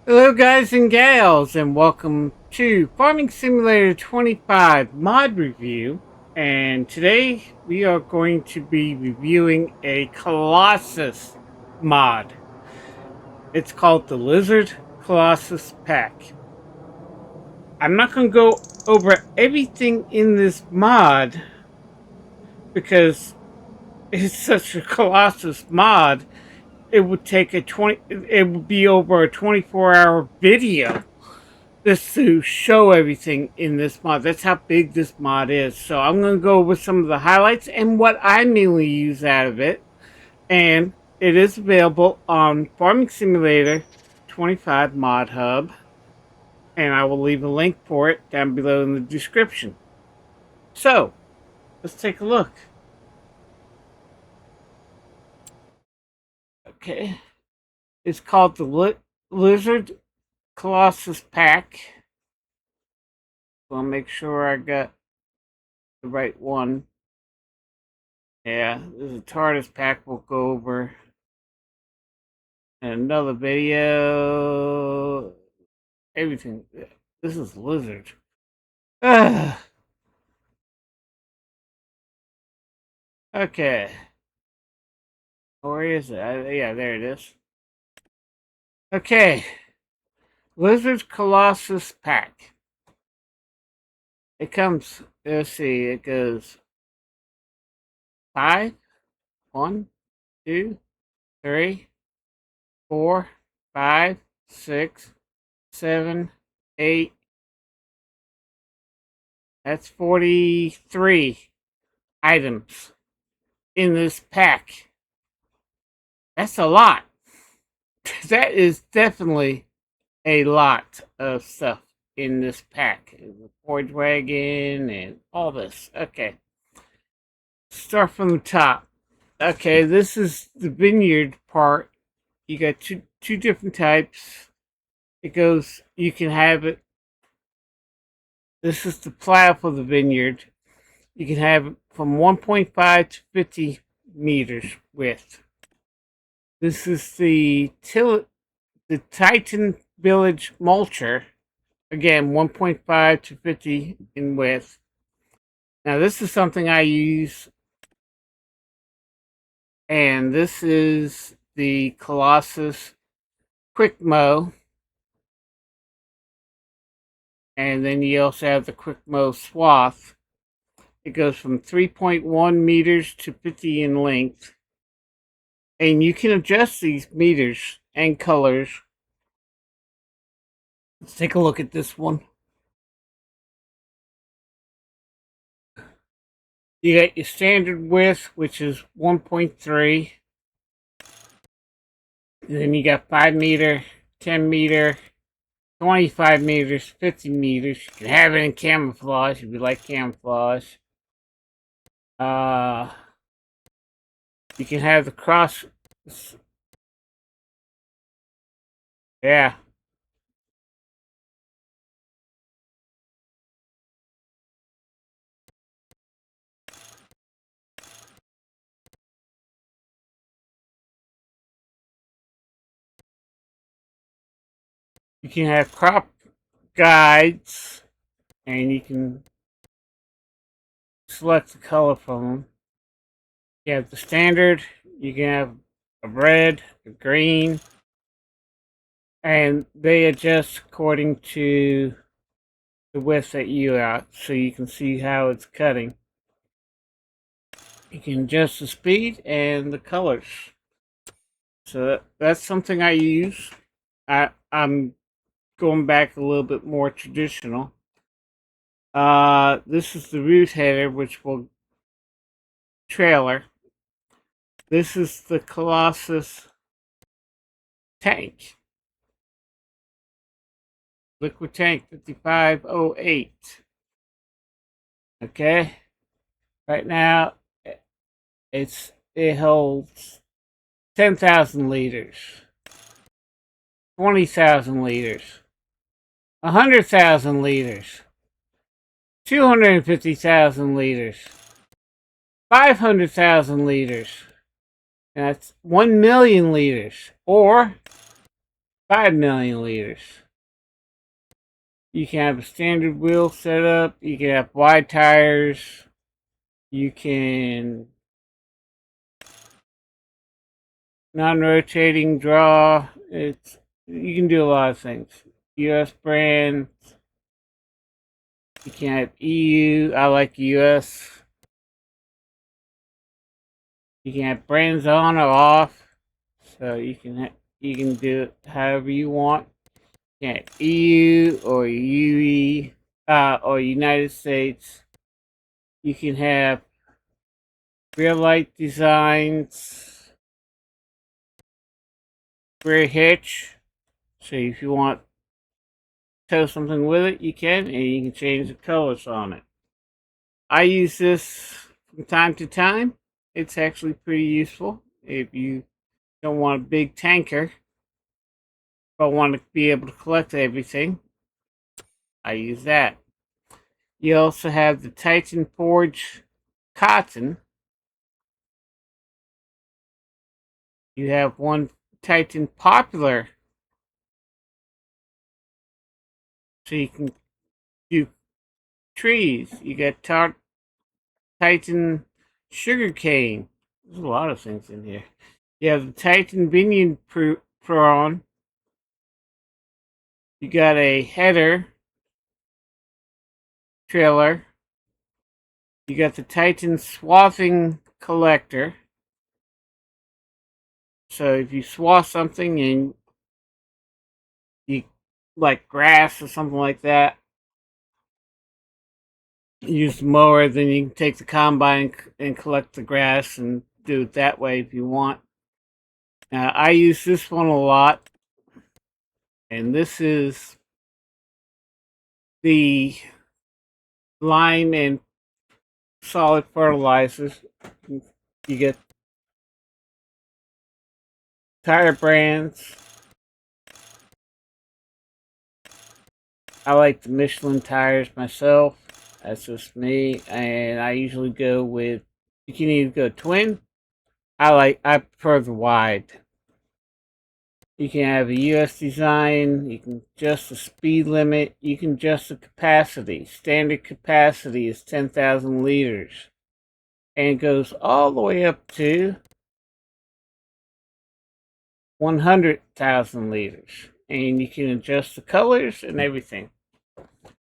Hello guys and gals, and welcome to Farming Simulator 25 mod review. And today we are going to be reviewing a Colossus mod. It's called the Lizard Colossus Pack. I'm not going to go over everything in this mod because it's such a Colossus mod. It would take it would be over a 24-hour video just to show everything in this mod. That's how big this mod is. So I'm going to go over some of the highlights and what I mainly use out of it. And it is available on Farming Simulator 25 Mod Hub. And I will leave a link for it down below in the description. So, let's take a look. Okay. It's called the Lizard Colossus Pack. So I'll make sure I got the right one. Yeah, this is a TARDIS pack we'll go over in another video. Everything. This is Lizard. Okay. Where is it? Yeah, there it is. Okay. Lizard Colossus Pack. It comes, let's see, it goes 5, 1, 2, 3, 4, 5, 6, 7, 8. That's 43 items in this pack. That's a lot. That is definitely a lot of stuff in this pack. The Forage Wagon and all this. Okay. Start from the top. Okay, this is the Vineyard part. You got two different types. It goes, you can have it. This is the plow for the Vineyard. You can have it from 1.5 to 50 meters width. This is the Titan Village Mulcher. Again, 1.5 to 50 in width. Now this is something I use. And this is the Colossus QuickMo. And then you also have the QuickMo Swath. It goes from 3.1 meters to 50 in length. And you can adjust these meters and colors. Let's take a look at this one. You got your standard width, which is 1.3. Then you got 5 meter, 10 meter, 25 meters, 50 meters. You can have it in camouflage if you like camouflage. Uh, you can have the cross. Yeah. You can have crop guides, and you can select the color from them. You have the standard. You can have a red, a green, and they adjust according to the width that you are, so you can see how it's cutting. You can adjust the speed and the colors. So that's something I use. I'm going back a little bit more traditional. This is the root header, which will trailer. This is the Colossus tank. Liquid tank 5508. Okay. Right now it holds 10,000 liters, 20,000 liters, 100,000 liters, 250,000 liters, 500,000 liters. And that's 1 million liters, or 5 million liters. You can have a standard wheel setup. You can have wide tires. You can non-rotating draw. You can do a lot of things. US brand. You can have EU. I like US. You can have brands on or off, so you can do it however you want. You can have EU or UE or United States. You can have rear light designs, rear hitch. So if you want to tow something with it, you can, and you can change the colors on it. I use this from time to time. It's actually pretty useful if you don't want a big tanker but want to be able to collect everything. I use that. You also have the Titan Forage Cotton. You have one Titan Popular, so you can do trees. You got Titan Sugarcane. There's a lot of things in here. You have the Titan Vineyard Prawn. You got a header trailer. You got the Titan Swathing Collector. So if you swath something and you like grass or something like that, use the mower, then you can take the combine and collect the grass and do it that way if you want. I use this one a lot, and this is the lime and solid fertilizers. You get tire brands. I like the Michelin tires myself. That's just me, and I usually go with. You can either go twin. I prefer the wide. You can have a US design. You can adjust the speed limit. You can adjust the capacity. Standard capacity is 10,000 liters, and it goes all the way up to 100,000 liters. And you can adjust the colors and everything.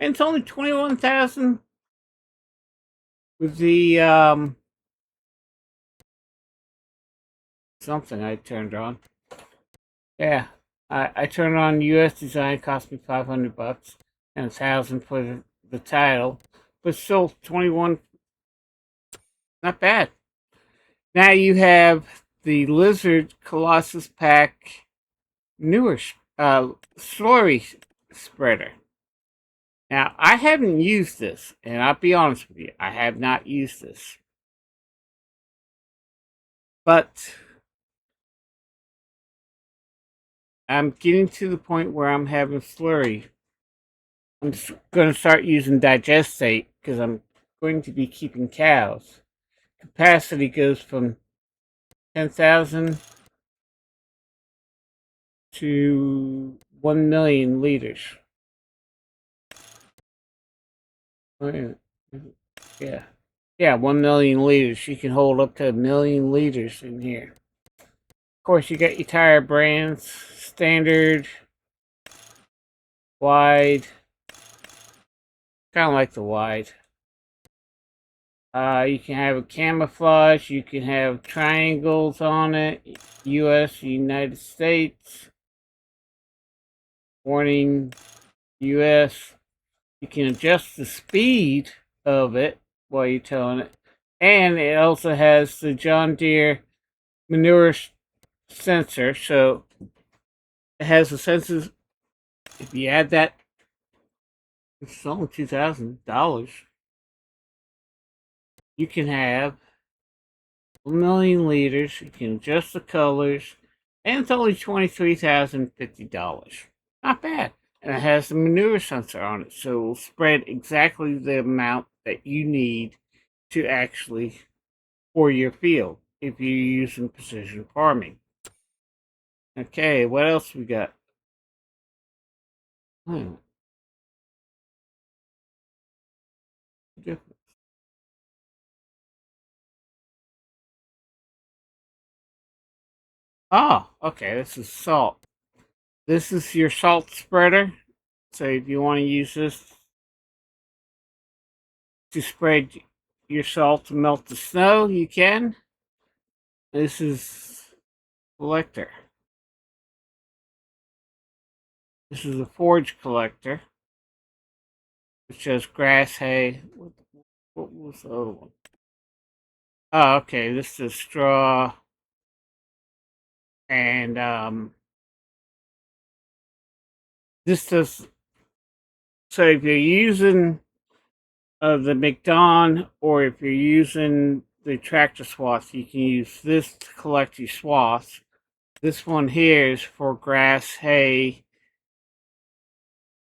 And it's only 21,000 with the something I turned on. Yeah, I turned on US design. Cost me $500 and 1,000 for the title, but still 21. Not bad. Now you have the Lizard Colossus Pack newer Slurry spreader. Now I haven't used this, and I'll be honest with you, I have not used this, but I'm getting to the point where I'm having slurry. I'm just going to start using digestate because I'm going to be keeping cows. Capacity goes from 10,000 to 1 million liters. Yeah. Yeah, 1 million liters. You can hold up to 1 million liters in here. Of course, you got your tire brands, standard, wide. Kind of like the wide. You can have a camouflage. You can have triangles on it. U.S., United States. Warning, U.S. You can adjust the speed of it while you're towing it. And it also has the John Deere manure sensor. So it has the sensors. If you add that, it's only $2,000. You can have 1 million liters. You can adjust the colors. And it's only $23,050. Not bad. And it has the manure sensor on it. So it will spread exactly the amount that you need to actually for your field if you're using precision farming. Okay, what else we got? Hmm. Oh, okay. This is salt. This is your salt spreader. So if you want to use this to spread your salt to melt the snow, you can. This is collector. This is a forage collector, which has grass, hay. What was the other one? Oh, okay. This is straw and this does. So if you're using the McDon or if you're using the tractor swath, you can use this to collect your swaths. This one here is for grass, hay,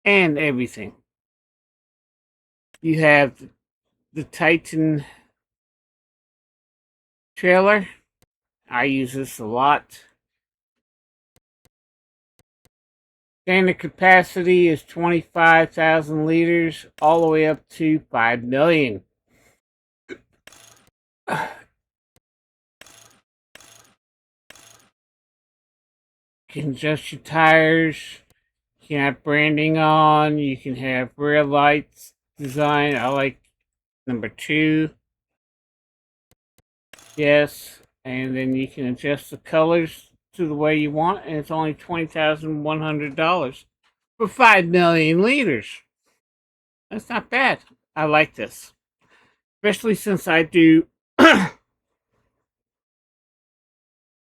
and everything. You have the Titan trailer. I use this a lot. Standard capacity is 25,000 liters, all the way up to 5 million. You can adjust your tires. You can have branding on. You can have rear lights design. I like number 2. Yes. And then you can adjust the colors to the way you want. And it's only $20,100 for 5 million liters. That's not bad. I like this. Especially since I do,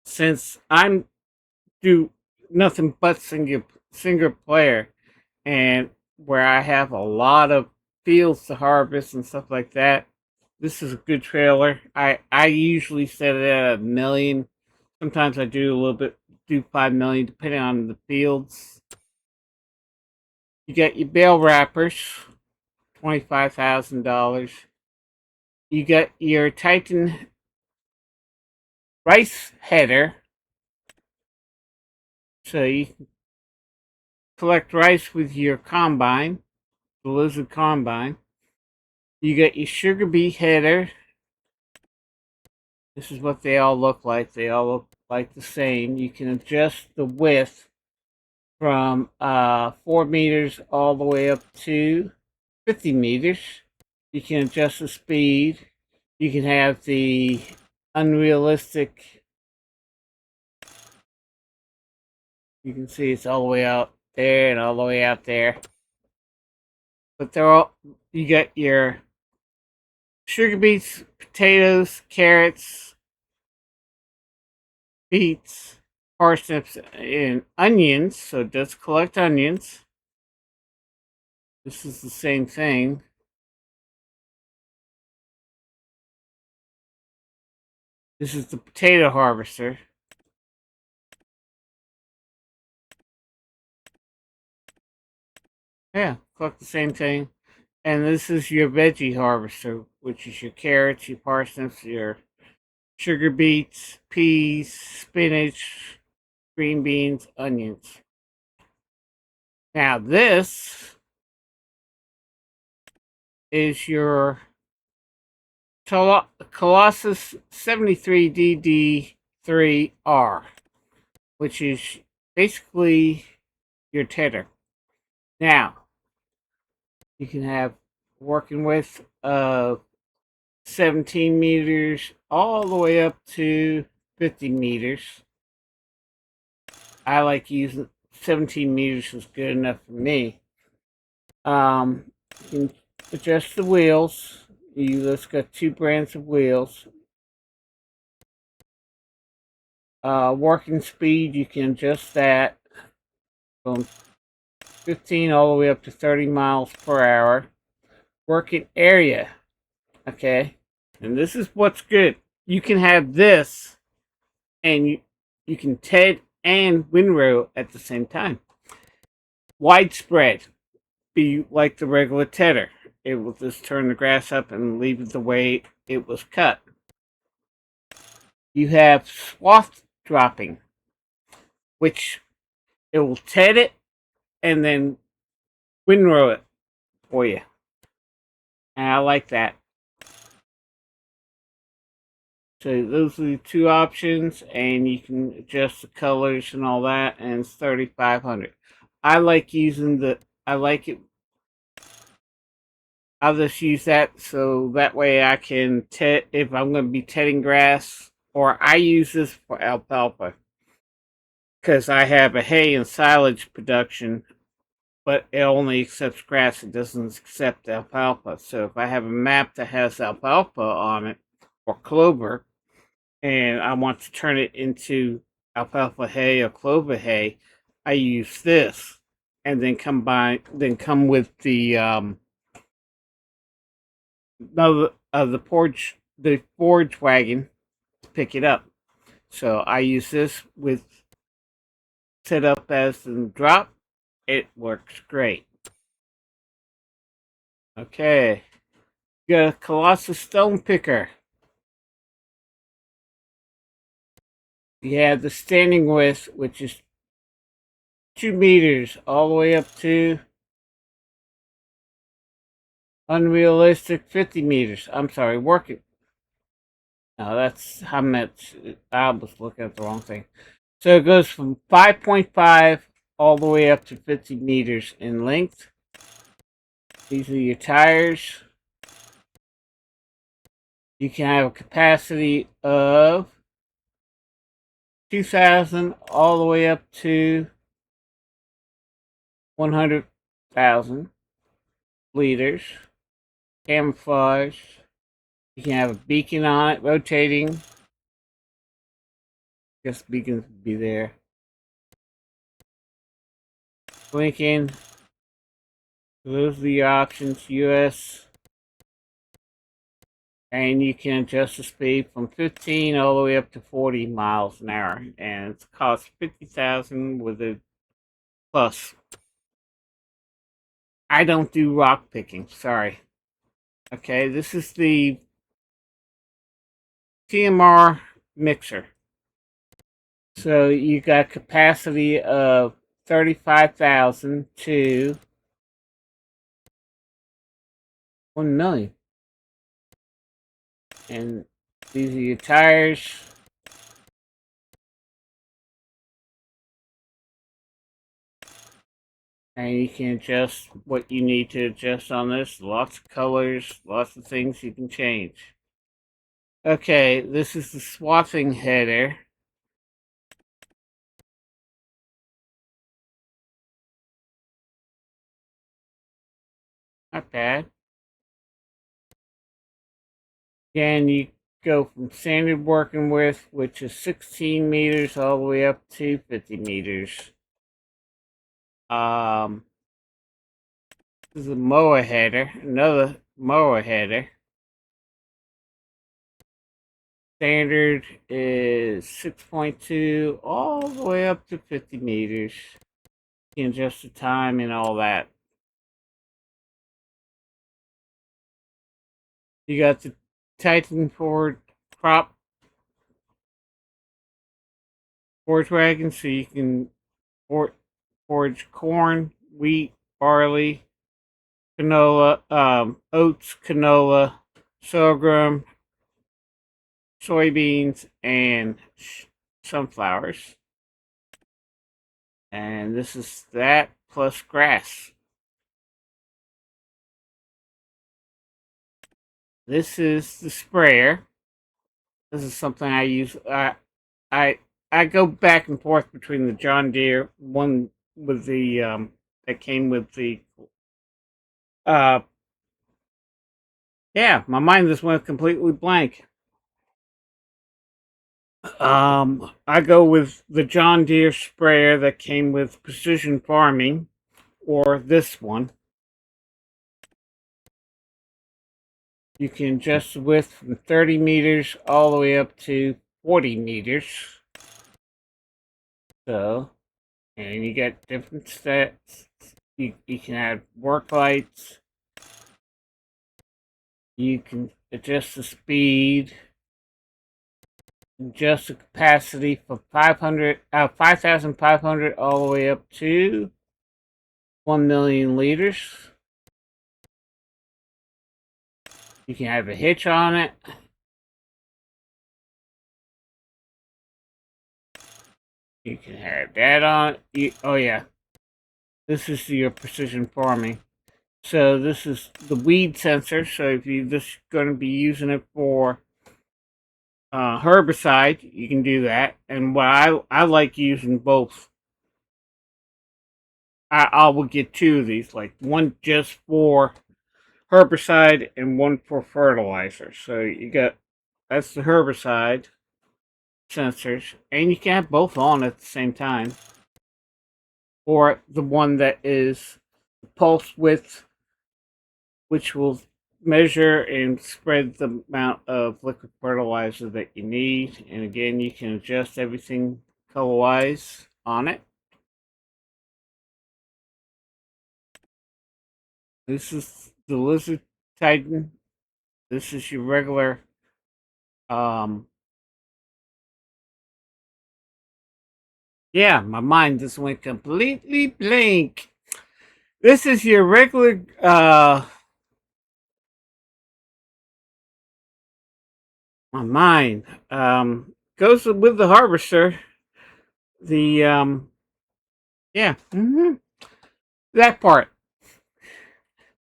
since I'm do nothing but single player, and where I have a lot of fields to harvest and stuff like that. This is a good trailer. I usually set it at 1 million. Sometimes I do a little bit, do 5 million depending on the fields. You got your bale wrappers, $25,000. You got your Titan rice header, so you can collect rice with your combine, the Lizard combine. You got your sugar beet header. This is what they all look like. They all look like the same. You can adjust the width from 4 meters all the way up to 50 meters. You can adjust the speed. You can have the unrealistic. You can see it's all the way out there and all the way out there. But they're all, you got your sugar beets, potatoes, carrots, beets, parsnips, and onions. So it does collect onions. This is the same thing. This is the potato harvester. Yeah, collect the same thing. And this is your veggie harvester, which is your carrots, your parsnips, your sugar beets, peas, spinach, green beans, onions. Now this is your Colossus 73DD3R, which is basically your tedder. Now, you can have working with 17 meters all the way up to 50 meters. I like using 17 meters is good enough for me. You can adjust the wheels. Let's got 2 brands of wheels. Working speed, you can adjust that from 15 all the way up to 30 miles per hour. Working area, okay, and this is what's good. You can have this, and you can TED and Windrow at the same time. Widespread, be like the regular tedder. It will just turn the grass up and leave it the way it was cut. You have swath dropping, which it will TED it and then windrow it for you. And I like that. So those are the two options, and you can adjust the colors and all that, and it's 3,500. I like using the, I like it, I'll just use that so that way I can, if I'm going to be tedding grass, or I use this for alfalfa, because I have a hay and silage production, but it only accepts grass, it doesn't accept alfalfa. So if I have a map that has alfalfa on it, or clover, and I want to turn it into alfalfa hay or clover hay, I use this, and then come with the the forage wagon to pick it up. So I use this with set up as the drop. It works great. Okay, got a Colossus stone picker. You have the standing width, which is 2 meters, all the way up to unrealistic 50 meters. I'm sorry, working. No, that's how much. I was looking at the wrong thing. So it goes from 5.5 all the way up to 50 meters in length. These are your tires. You can have a capacity of 2,000 all the way up to 100,000 liters. Camouflage. You can have a beacon on it, rotating. Guess beacons would be there. Blinking. Those are the options. US. And you can adjust the speed from 15 all the way up to 40 miles an hour. And it's cost 50,000 with a plus. I don't do rock picking, sorry. Okay, this is the TMR mixer. So you got capacity of 35,000 to 1 million. And these are your tires. And you can adjust what you need to adjust on this. Lots of colors, lots of things you can change. Okay, this is the swathing header. Not bad. Again, you go from standard working width, which is 16 meters, all the way up to 50 meters. This is a mower header, another mower header. Standard is 6.2 all the way up to 50 meters. You can adjust the time and all that. You got the Titan Ford crop forage wagon, so you can forage corn, wheat, barley, canola, oats, canola, sorghum, soybeans, and sunflowers. And this is that plus grass. This is the sprayer. This is something I use. I I go back and forth between the John Deere one with the that came with the uh yeah, my mind just went completely blank. I go with the John Deere sprayer that came with Precision Farming, or this one. You can adjust the width from 30 meters all the way up to 40 meters. So, and you get different stats. You can add work lights. You can adjust the speed. Adjust the capacity from 5,500 all the way up to 1 million liters. You can have a hitch on it. You can have that on it. Oh yeah, this is your precision farming. So this is the weed sensor. So if you're just going to be using it for herbicide, you can do that. And what I like using both. I will get two of these, like one just for herbicide and one for fertilizer. So you got, that's the herbicide sensors, and you can have both on at the same time, or the one that is pulse width, which will measure and spread the amount of liquid fertilizer that you need. And again, you can adjust everything color wise on it. This is the Lizard Titan. This is your regular yeah, my mind just went completely blank. This is your regular my mind goes with the harvester. The yeah, that part.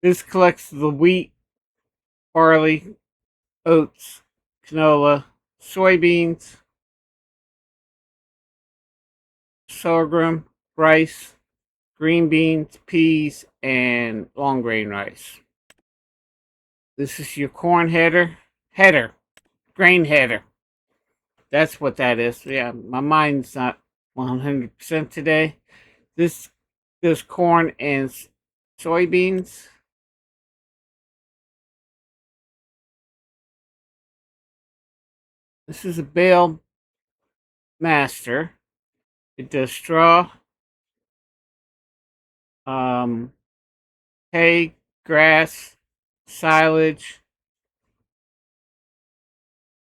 This collects the wheat, barley, oats, canola, soybeans, sorghum, rice, green beans, peas, and long grain rice. This is your corn header, grain header. That's what that is. Yeah, my mind's not 100% today. This corn and soybeans. This is a Bale master. It does straw, um, hay, grass, silage,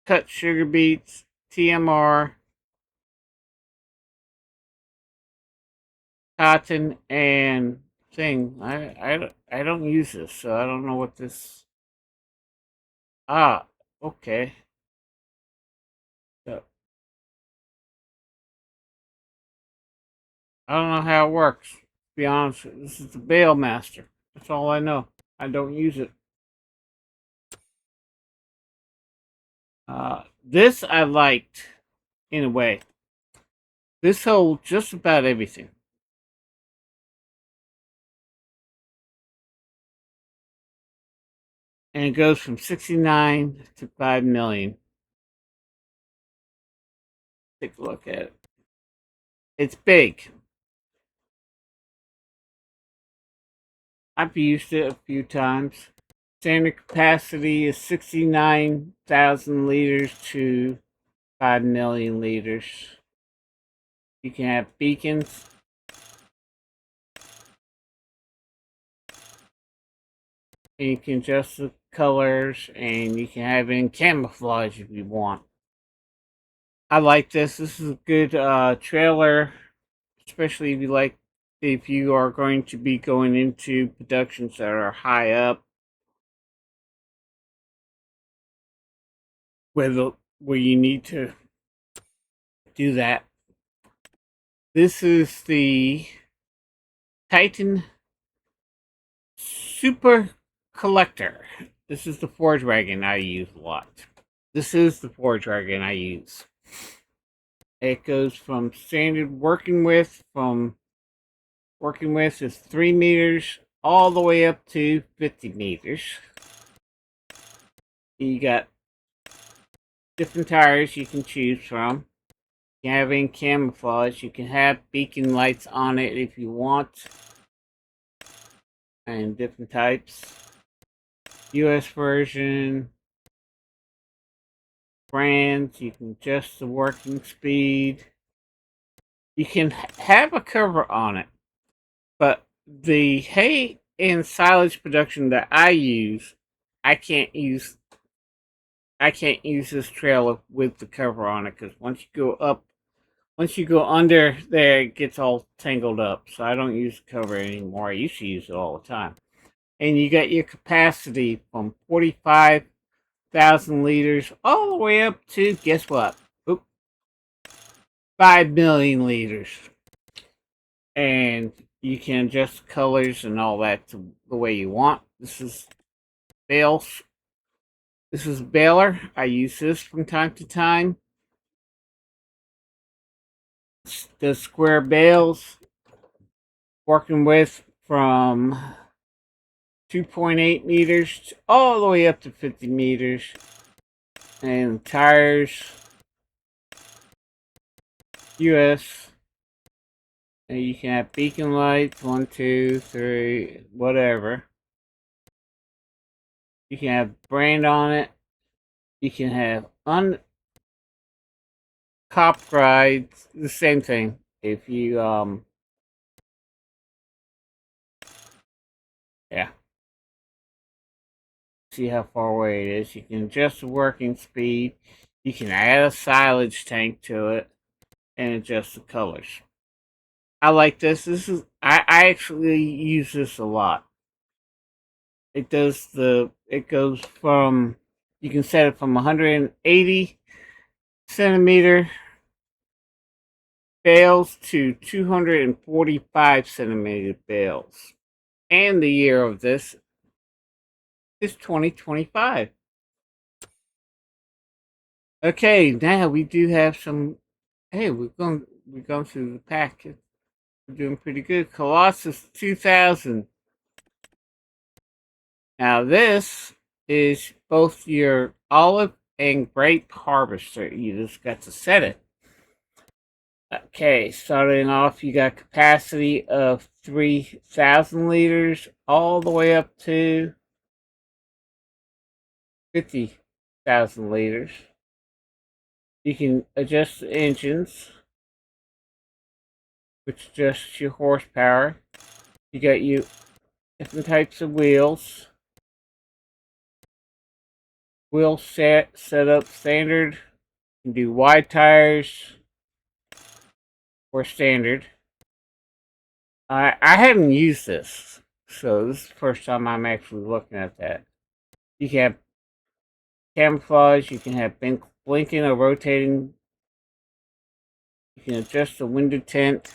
cut sugar beets, TMR, cotton, and thing. I don't use this, so I don't know what this. Ah, okay. So, I don't know how it works. To be honest, this is the Bale Master. That's all I know. I don't use it. This I liked in a way. This holds just about everything. And it goes from 69 to 5 million. Take a look at it. It's big. I've used it a few times. Standard capacity is 69,000 liters to 5 million liters. You can have beacons. And you can adjust the colors, and you can have it in camouflage if you want. I like this. This is a good trailer, especially if you are going to be going into productions that are high up, where you need to do that. This is the Titan Super Collector. This is the Forage Wagon I use a lot. This is the Forage Wagon I use. It goes from standard working width is 3 meters all the way up to 50 meters. You got different tires you can choose from. You can have in camouflage. You can have beacon lights on it if you want. And different types. US version. Brands. You can adjust the working speed. You can have a cover on it. But the hay and silage production that I use, I can't use this trailer with the cover on it, because once you go up once you go under there, it gets all tangled up. So I don't use the cover anymore. I used to use it all the time. And you got your capacity from 45,000 liters all the way up to, guess what? Oop, 5 million liters. And you can adjust colors and all that to the way you want. This is Bale's. This is Baler. I use this from time to time. The square bales, working with from 2.8 meters all the way up to 50 meters. And tires, US. And you can have beacon lights, 1, 2, 3, whatever. You can have brand on it. You can have cop rides, the same thing. If you yeah, see how far away it is. You can adjust the working speed. You can add a silage tank to it and adjust the colors. I like this. I actually use this a lot. It goes from, you can set it from 180 centimeter bales to 245 centimeter bales. And the year of this is 2025. Okay, now we do have some. Hey, we're going through the pack. We're doing pretty good. Colossus 2000. Now this is both your olive and grape harvester. You just got to set it. Okay, starting off, you got capacity of 3,000 liters all the way up to 50,000 liters. You can adjust the engines, which adjusts your horsepower. You got you different types of wheels. Wheel set up standard. You can do wide tires or standard. I haven't used this, so this is the first time I'm actually looking at that. You can have camouflage. You can have blinking or rotating. You can adjust the window tint,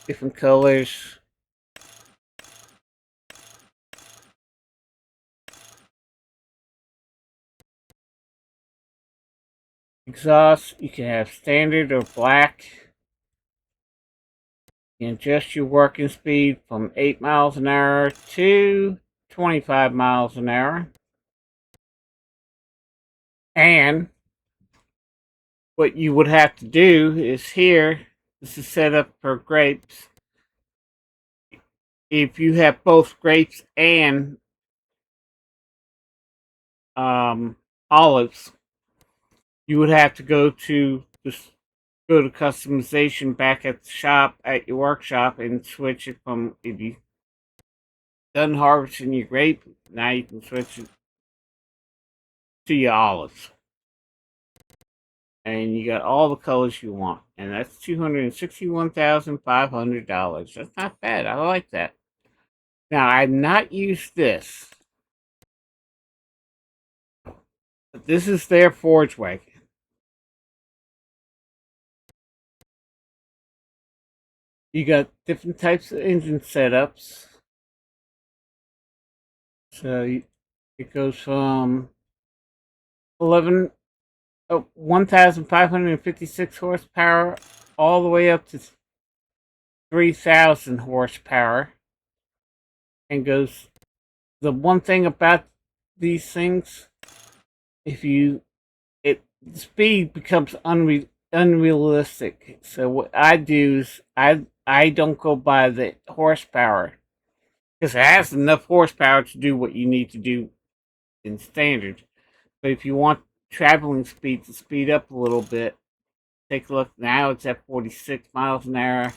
different colors. Exhaust, you can have standard or black. You can adjust your working speed from 8 miles an hour to 25 miles an hour. And what you would have to do is here, this is set up for grapes. If you have both grapes and olives, you would have to go to customization back at the shop, at your workshop, and switch it from, if you done harvesting your grape, now you can switch it to your olives. And you got all the colors you want. And that's $261,500. That's not bad. I like that. Now, I've not used this. But this is their Forage Wagon. You got different types of engine setups. So it goes from 1,556 horsepower all the way up to 3,000 horsepower. And goes, the one thing about these things, the speed becomes unrealistic. So what I do is I don't go by the horsepower, because it has enough horsepower to do what you need to do in standard. But if you want traveling speed to speed up a little bit, take a look. Now it's at 46 miles an hour.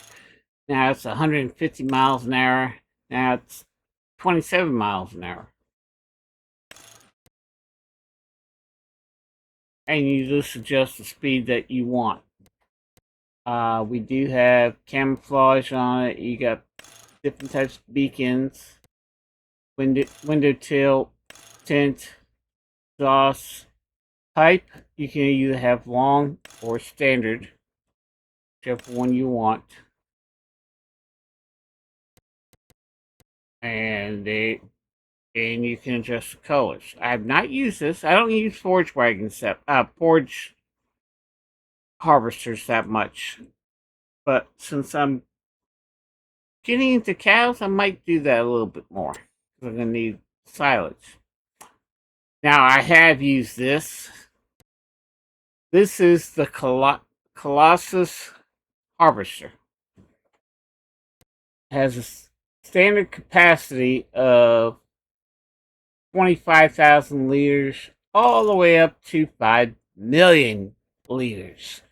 Now it's 150 miles an hour. Now it's 27 miles an hour. And you just adjust the speed that you want. We do have camouflage on it. You got different types of beacons, window tilt, tint, exhaust, pipe. You can either have long or standard, whichever one you want. And you can adjust the colors. I have not used this. I don't use Forage wagons Forage harvesters that much. But since I'm getting into cows, I might do that a little bit more. I'm gonna need silage. Now I have used this. This is the Colossus Harvester. It has a standard capacity of 25,000 liters all the way up to 5 million liters.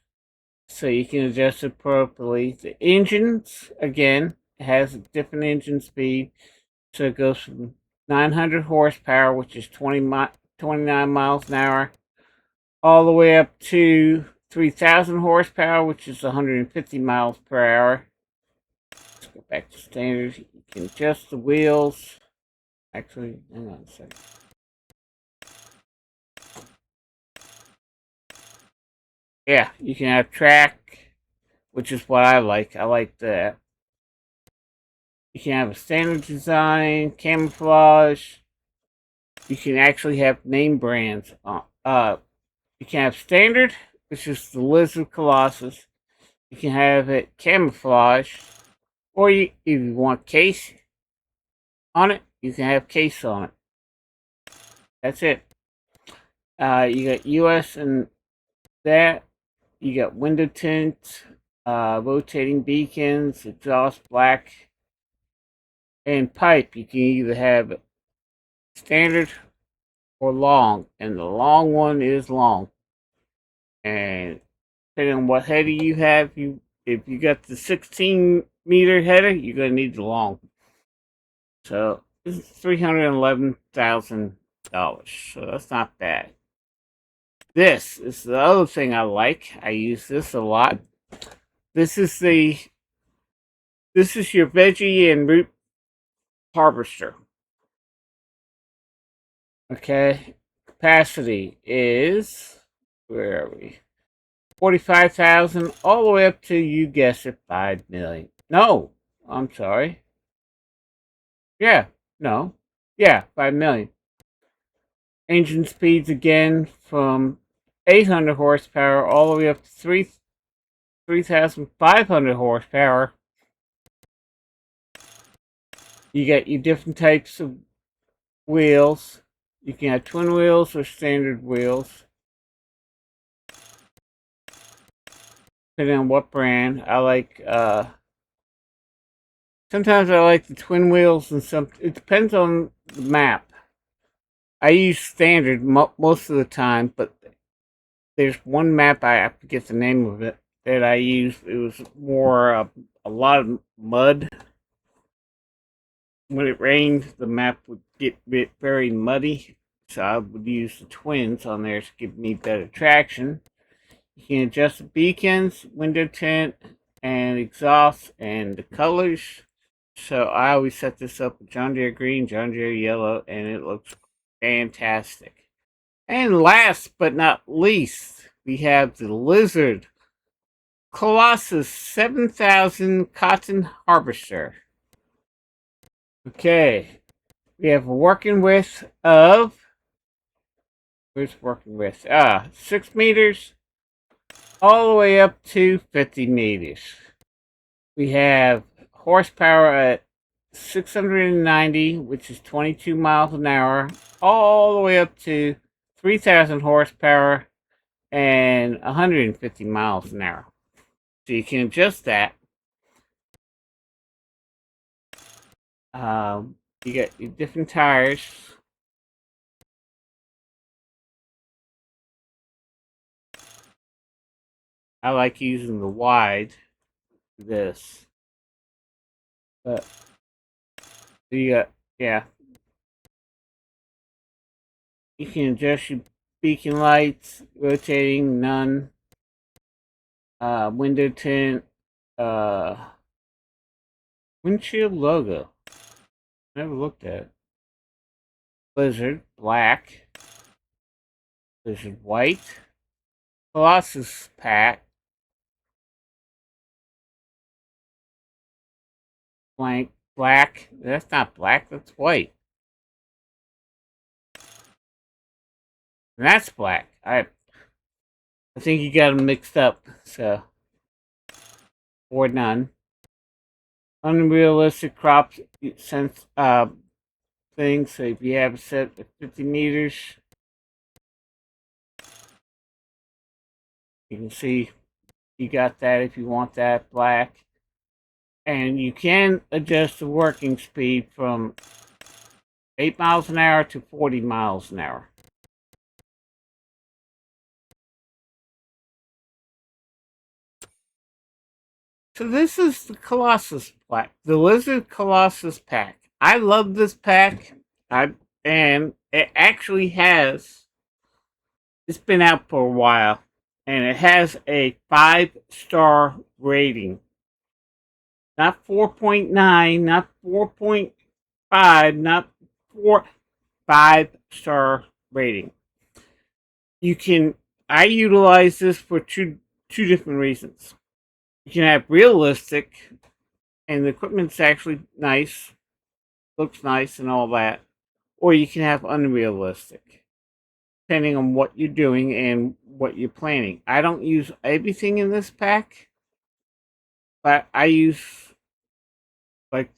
So you can adjust it appropriately. The engines, again, has a different engine speed. So it goes from 900 horsepower, which is 29 miles an hour, all the way up to 3,000 horsepower, which is 150 miles per hour. Let's go back to standard. You can adjust the wheels. Actually, hang on a second. Yeah, you can have track, which is what I like. I like that. You can have a standard design, camouflage. You can actually have name brands. You can have standard, which is the Lizard Colossus. You can have it camouflage, or if you want case on it, you can have case on it. That's it. You got US and that. You got window tint, rotating beacons, exhaust black, and pipe. You can either have standard or long, and the long one is long. And depending on what header you have, if you got the 16-meter header, you're gonna need the long. So this is $311,000. So that's not bad. This is the other thing I like. I use this a lot. This is your veggie and root harvester. Okay. Capacity is, where are we? 45,000 all the way up to, you guess it, 5 million. No, I'm sorry. Yeah, no. Yeah, 5 million. Engine speeds again from 800 horsepower all the way up to 3,500 horsepower. You get your different types of wheels. You can have twin wheels or standard wheels, depending on what brand. I like, sometimes I like the twin wheels, and it depends on the map. I use standard most of the time, but there's one map, I forget the name of it, that I used. It was more a lot of mud. When it rained, the map would get very muddy, so I would use the twins on there to give me better traction. You can adjust the beacons, window tint, and exhaust, and the colors. So I always set this up with John Deere green, John Deere yellow, and it looks fantastic. And last but not least, we have the Lizard Colossus 7000 Cotton Harvester. Okay, we have a working width of, where's working width? 6 meters all the way up to 50 meters. We have horsepower at 690, which is 22 miles an hour, all the way up to 3,000 horsepower and 150 miles an hour. So you can adjust that. You got your different tires. I like using the wide, this. But you got, yeah. You can adjust your beacon lights, rotating, none. window tint, windshield logo. Never looked at it. Lizard black, Lizard white, Colossus Pack, blank black. That's not black. That's white. And that's black. I think you got them mixed up. So or none. Unrealistic crop sense thing. So if you have a set of 50 meters, you can see you got that if you want that black. And you can adjust the working speed from 8 miles an hour to 40 miles an hour. So this is the Colossus Pack, the Lizard Colossus Pack. I love this pack. And it actually has. It's been out for a while, and it has a 5-star rating. Not 4.9, not 4.5, not 5-star rating. You can. I utilize this for two different reasons. You can have realistic, and the equipment's actually nice, looks nice, and all that. Or you can have unrealistic, depending on what you're doing and what you're planning. I don't use everything in this pack, but I use like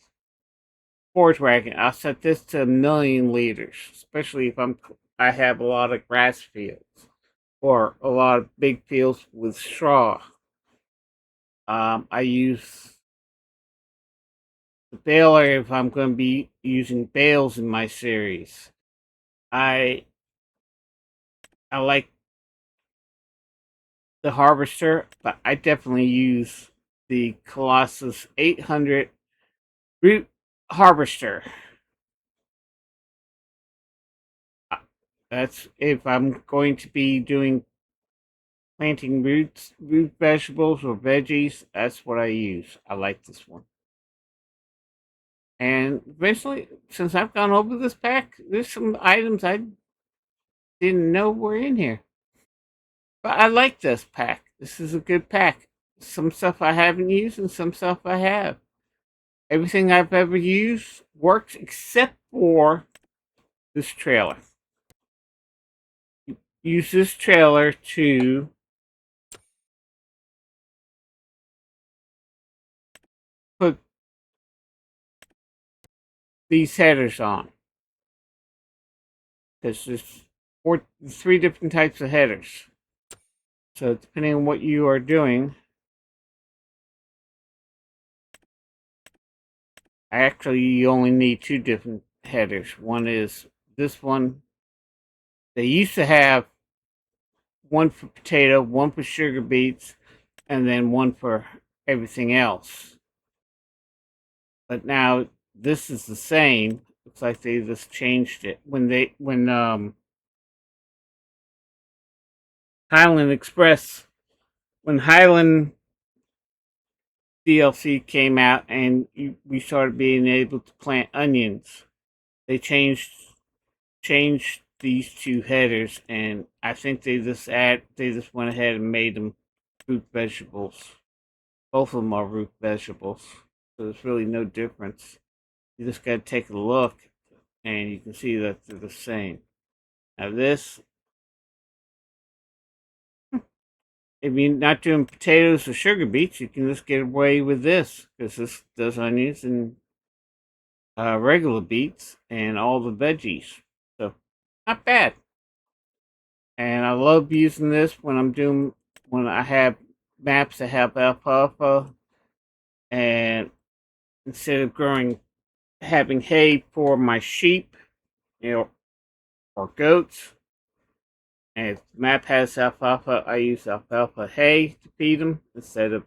Forage Wagon. I'll set this to 1,000,000 liters, especially if I have a lot of grass fields or a lot of big fields with straw. I use the Baler if I'm going to be using bales in my series. I like the harvester, but I definitely use the Colossus 800 root harvester. That's if I'm going to be doing planting root vegetables or veggies. That's what I use. I like this one. And eventually, since I've gone over this pack, there's some items I didn't know were in here. But I like this pack. This is a good pack. Some stuff I haven't used and some stuff I have. Everything I've ever used works except for this trailer. Use this trailer to put these headers on. Because there's 3 different types of headers. So depending on what you are doing, actually you only need 2 different headers. One is this one. They used to have one for potato, one for sugar beets, and then one for everything else. But now this is the same. Looks like they just changed it when Highland Express, when Highland DLC came out and we started being able to plant onions. They changed these 2 headers, and I think they just went ahead and made them root vegetables. Both of them are root vegetables, so there's really no difference. You just gotta take a look, and you can see that they're the same. Now this, if you're not doing potatoes or sugar beets, you can just get away with this because this does onions and regular beets and all the veggies. So not bad. And I love using this when I have maps that have alfalfa, and instead of having hay for my sheep, you know, or goats. And if the map has alfalfa, I use alfalfa hay to feed them instead of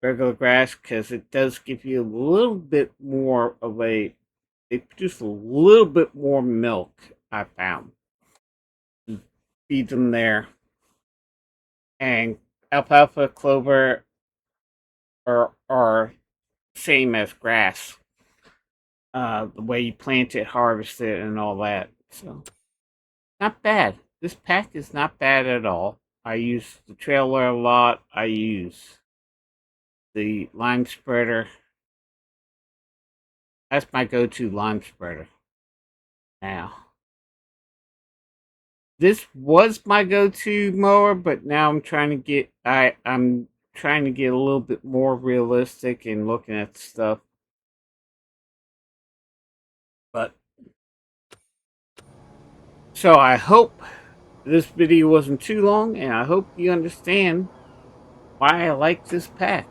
regular grass because it does give you a little bit more of a. They produce a little bit more milk. I found. Feed them there, and alfalfa, clover are same as grass. The way you plant it, harvest it, and all that. So, not bad. This pack is not bad at all. I use the trailer a lot. I use the lime spreader. That's my go-to lime spreader. Now, this was my go-to mower, but now I'm trying to get I'm trying to get a little bit more realistic in looking at stuff. But so I hope this video wasn't too long, and I hope you understand why I like this pack.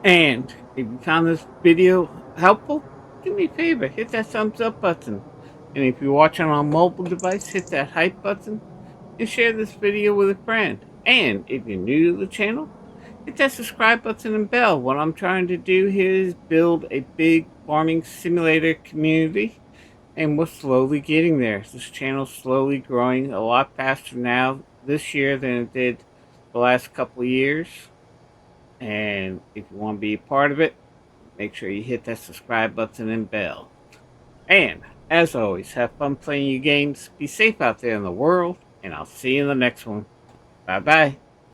And if you found this video helpful, do me a favor, hit that thumbs up button. And if you're watching on a mobile device, hit that hype button and share this video with a friend. And if you're new to the channel, hit that subscribe button and bell. What I'm trying to do here is build a big farming simulator community, and we're slowly getting there. This channel's slowly growing a lot faster now this year than it did the last couple of years. And if you want to be a part of it, make sure you hit that subscribe button and bell. And as always, have fun playing your games, be safe out there in the world, and I'll see you in the next one. Bye bye.